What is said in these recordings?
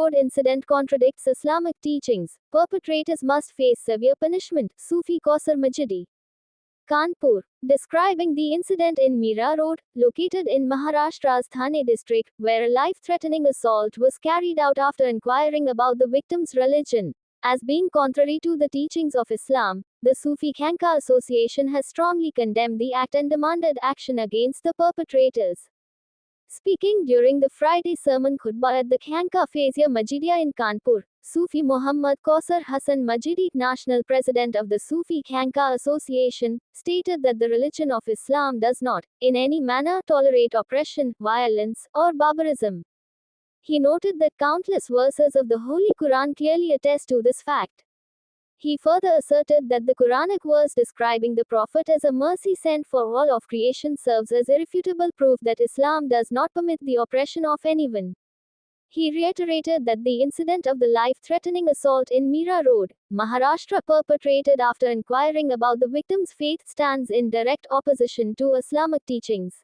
Road incident contradicts Islamic teachings. Perpetrators must face severe punishment. Sufi Kausar Majidi. Kanpur. Describing the incident in Mira Road, located in Maharashtra's Thane district, where a life-threatening assault was carried out after inquiring about the victim's religion as being contrary to the teachings of Islam, the Sufi Khanqa Association has strongly condemned the act and demanded action against the perpetrators. Speaking during the Friday sermon khutbah at the Khanqa Fazia Majidia in Kanpur, Sufi Muhammad Kausar Hassan Majidi, national president of the Sufi Khanqa Association, stated that the religion of Islam does not, in any manner, tolerate oppression, violence, or barbarism. He noted that countless verses of the Holy Quran clearly attest to this fact. He further asserted that the Quranic verse describing the Prophet as a mercy sent for all of creation serves as irrefutable proof that Islam does not permit the oppression of anyone. He reiterated that the incident of the life-threatening assault in Mira Road, Maharashtra, perpetrated after inquiring about the victim's faith stands in direct opposition to Islamic teachings.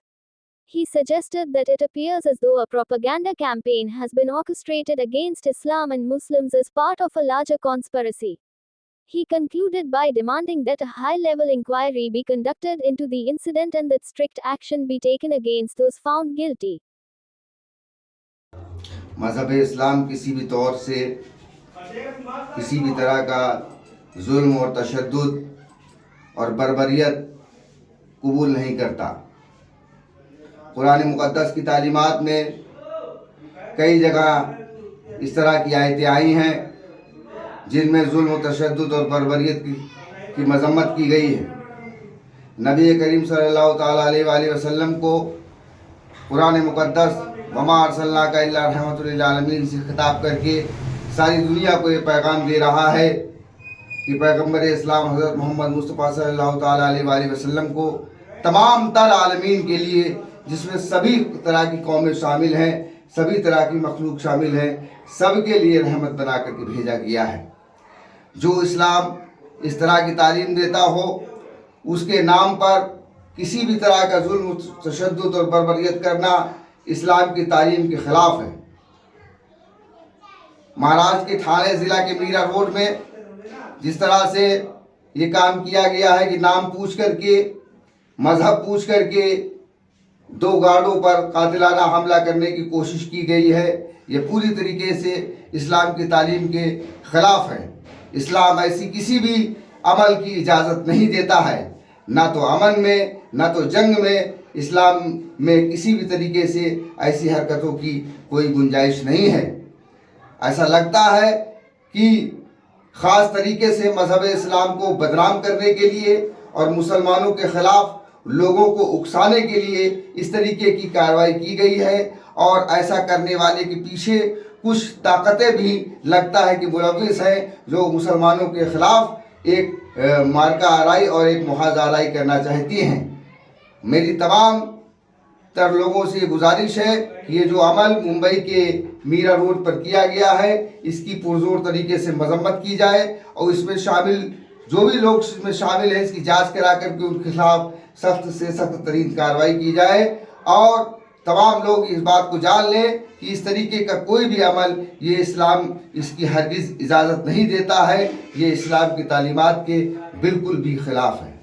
He suggested that it appears as though a propaganda campaign has been orchestrated against Islam and Muslims as part of a larger conspiracy. He concluded by demanding that a high-level inquiry be conducted into the incident and that strict action be taken against those found guilty. مذہب اسلام کسی بھی طور سے کسی بھی طرح کا ظلم اور تشدد اور بربریت قبول نہیں کرتا۔ قرآن مقدس کی تعلیمات میں کئی جگہ اس طرح کی آیتیں آئی ہیں جن میں ظلم و تشدد اور بربریت کی مذمت کی گئی ہے۔ نبی کریم صلی اللہ تعالیٰ علیہ وآلہ وسلم کو قرآن مقدس وما ارسلناک الا رحمۃ للعالمین سے خطاب کر کے ساری دنیا کو یہ پیغام دے رہا ہے کہ پیغمبر اسلام حضرت محمد مصطفیٰ صلی اللہ تعالیٰ علیہ وآلہ وسلم کو تمام تر عالمین کے لیے، جس میں سبھی طرح کی قومیں شامل ہیں، سبھی طرح کی مخلوق شامل ہیں، سب کے لیے رحمت بنا کر کے بھیجا گیا ہے۔ جو اسلام اس طرح کی تعلیم دیتا ہو، اس کے نام پر کسی بھی طرح کا ظلم، تشدد اور بربریت کرنا اسلام کی تعلیم کے خلاف ہے۔ مہاراشٹر کے تھانے ضلع کے میرا روڈ میں جس طرح سے یہ کام کیا گیا ہے کہ نام پوچھ کر کے، مذہب پوچھ کر کے دو گارڈوں پر قاتلانہ حملہ کرنے کی کوشش کی گئی ہے، یہ پوری طریقے سے اسلام کی تعلیم کے خلاف ہے۔ اسلام ایسی کسی بھی عمل کی اجازت نہیں دیتا ہے، نہ تو امن میں نہ تو جنگ میں۔ اسلام میں کسی بھی طریقے سے ایسی حرکتوں کی کوئی گنجائش نہیں ہے۔ ایسا لگتا ہے کہ خاص طریقے سے مذہب اسلام کو بدنام کرنے کے لیے اور مسلمانوں کے خلاف لوگوں کو اکسانے کے لیے اس طریقے کی کارروائی کی گئی ہے، اور ایسا کرنے والے کے پیچھے کچھ طاقتیں بھی لگتا ہے کہ ملوث ہیں، جو مسلمانوں کے خلاف ایک مارکہ آرائی اور ایک محاذ آرائی کرنا چاہتی ہیں۔ میری تمام تر لوگوں سے گزارش ہے کہ یہ جو عمل ممبئی کے میرا روڈ پر کیا گیا ہے، اس کی پرزور طریقے سے مذمت کی جائے، اور اس میں شامل جو بھی لوگ اس میں شامل ہیں، اس کی جانچ کرا کر کے ان کے خلاف سخت سے سخت ترین کارروائی کی جائے، اور تمام لوگ اس بات کو جان لیں کہ اس طریقے کا کوئی بھی عمل یہ اسلام اس کی ہرگز اجازت نہیں دیتا ہے، یہ اسلام کی تعلیمات کے بالکل بھی خلاف ہے۔